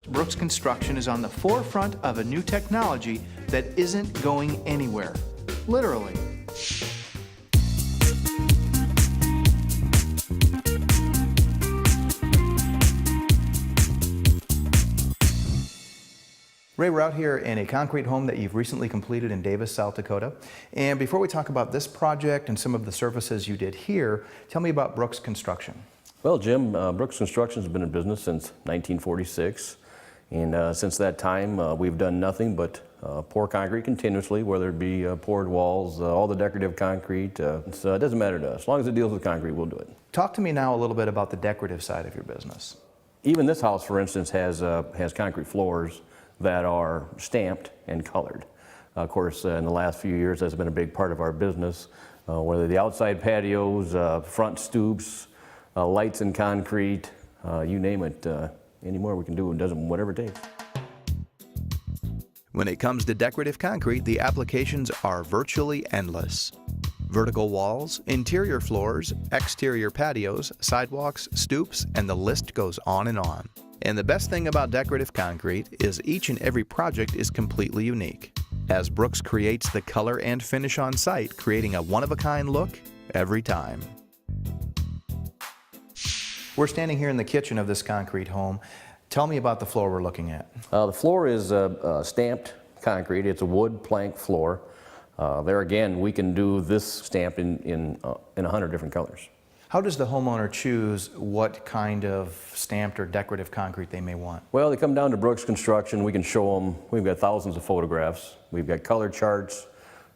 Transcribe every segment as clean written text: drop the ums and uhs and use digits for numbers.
Brooks Construction is on the forefront of a new technology that isn't going anywhere. Literally. Ray, we're out here in a concrete home that you've recently completed in Davis, South Dakota. And before we talk about this project and some of the services you did here, tell me about Brooks Construction. Well, Jim, Brooks Construction has been in business since 1946. And since that time, we've done nothing but pour concrete continuously, whether it be poured walls, all the decorative concrete. It doesn't matter to us. As long as it deals with concrete, we'll do it. Talk to me now a little bit about the decorative side of your business. Even this house, for instance, has concrete floors that are stamped and colored. Of course, in the last few years, that's been a big part of our business, whether the outside patios, front stoops, lights in concrete, you name it. Any more we can do, and doesn't whatever it takes. When it comes to decorative concrete, the applications are virtually endless. Vertical walls, interior floors, exterior patios, sidewalks, stoops, and the list goes on and on. And the best thing about decorative concrete is each and every project is completely unique, as Brooks creates the color and finish on site, creating a one-of-a-kind look every time. We're standing here in the kitchen of this concrete home. Tell me about the floor we're looking at. The floor is stamped concrete. It's a wood plank floor. There again, we can do this stamp in 100 different colors. How does the homeowner choose what kind of stamped or decorative concrete they may want? Well, they come down to Brooks Construction. We can show them. We've got thousands of photographs. We've got color charts.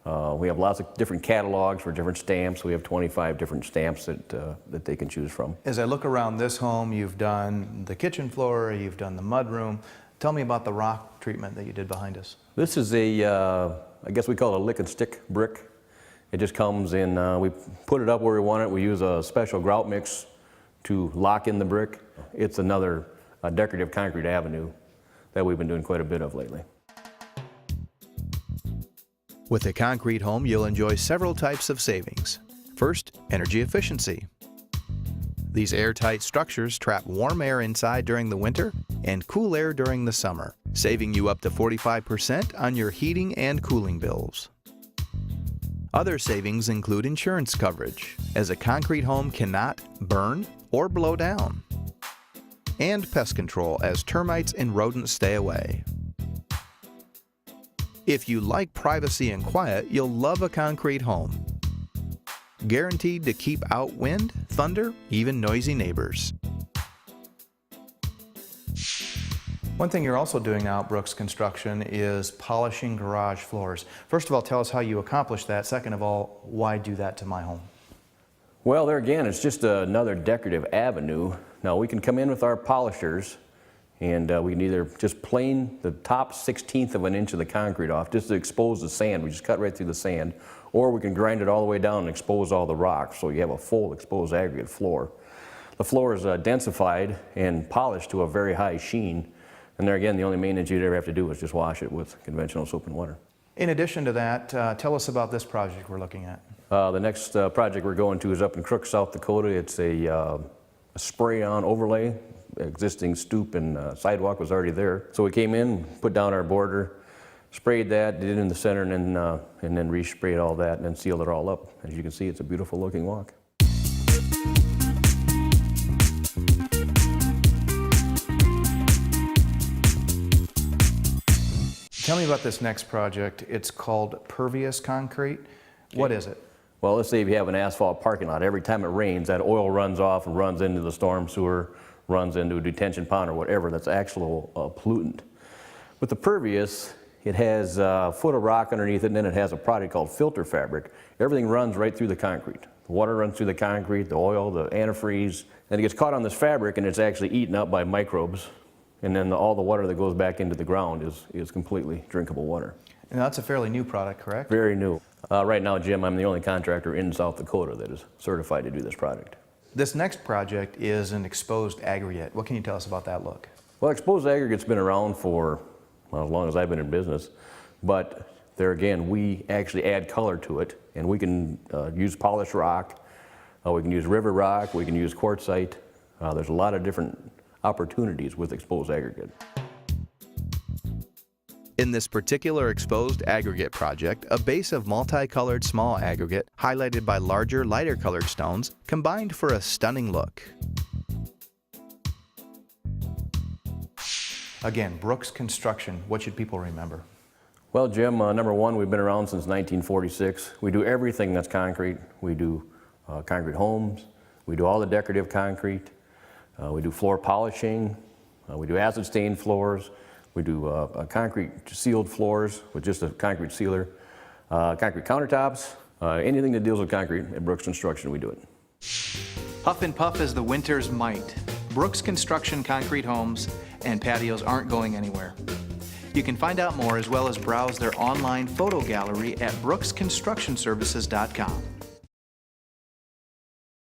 We have lots of different catalogs for different stamps. We have 25 different stamps that they can choose from. As I look around this home, you've done the kitchen floor, you've done the mud room. Tell me about the rock treatment that you did behind us. This is I guess we call it a lick and stick brick. It just comes in, we put it up where we want it. We use a special grout mix to lock in the brick. It's another decorative concrete avenue that we've been doing quite a bit of lately. With a concrete home, you'll enjoy several types of savings. First, energy efficiency. These airtight structures trap warm air inside during the winter and cool air during the summer, saving you up to 45% on your heating and cooling bills. Other savings include insurance coverage, as a concrete home cannot burn or blow down, and pest control, as termites and rodents stay away. If you like privacy and quiet, you'll love a concrete home. Guaranteed to keep out wind, thunder, even noisy neighbors. One thing you're also doing now at Brooks Construction is polishing garage floors. First of all, tell us how you accomplish that. Second of all, why do that to my home? Well, there again, it's just another decorative avenue. Now, we can come in with our polishers, and we can either just plane the top 1/16 of an inch of the concrete off just to expose the sand. We just cut right through the sand. Or we can grind it all the way down and expose all the rocks, so you have a full exposed aggregate floor. The floor is densified and polished to a very high sheen. And there again, the only maintenance you'd ever have to do is just wash it with conventional soap and water. In addition to that, tell us about this project we're looking at. The next project we're going to is up in Crooks, South Dakota. It's a spray-on overlay. Existing stoop and sidewalk was already there. So we came in, put down our border, sprayed that, did it in the center, and then re-sprayed all that and then sealed it all up. As you can see, it's a beautiful looking walk. Tell me about this next project. It's called Pervious concrete. What is it? Well, let's say if you have an asphalt parking lot, every time it rains, that oil runs off and runs into the storm sewer, runs into a detention pond or whatever. That's actual pollutant. With the Pervious, it has a foot of rock underneath it, and then it has a product called filter fabric. Everything runs right through the concrete. The water runs through the concrete, the oil, the antifreeze, and it gets caught on this fabric, and it's actually eaten up by microbes. And then all the water that goes back into the ground is completely drinkable water. And that's a fairly new product, correct? Very new. Right now, Jim, I'm the only contractor in South Dakota that is certified to do this product. This next project is an exposed aggregate. What can you tell us about that look? Well, exposed aggregate's been around for, well, as long as I've been in business. But there again, we actually add color to it, and we can use polished rock, we can use river rock, we can use quartzite. There's a lot of different opportunities with exposed aggregate. In this particular exposed aggregate project, a base of multicolored small aggregate, highlighted by larger, lighter colored stones, combined for a stunning look. Again, Brooks Construction, what should people remember? Well, Jim, number one, we've been around since 1946. We do everything that's concrete. We do concrete homes. We do all the decorative concrete. We do floor polishing. We do acid stained floors. We do concrete sealed floors with just a concrete sealer. Concrete countertops. Anything that deals with concrete at Brooks Construction, we do it. Huff and puff is the winter's might. Brooks Construction concrete homes and patios aren't going anywhere. You can find out more as well as browse their online photo gallery at brooksconstructionservices.com.